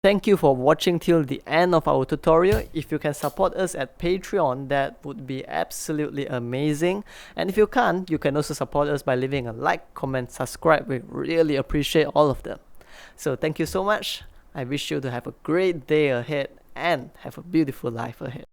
Thank you for watching till the end of our tutorial. If you can support us at Patreon, that would be absolutely amazing. And if you can't, you can also support us by leaving a like, comment, subscribe. We really appreciate all of them. So thank you so much. I wish you to have a great day ahead and have a beautiful life ahead.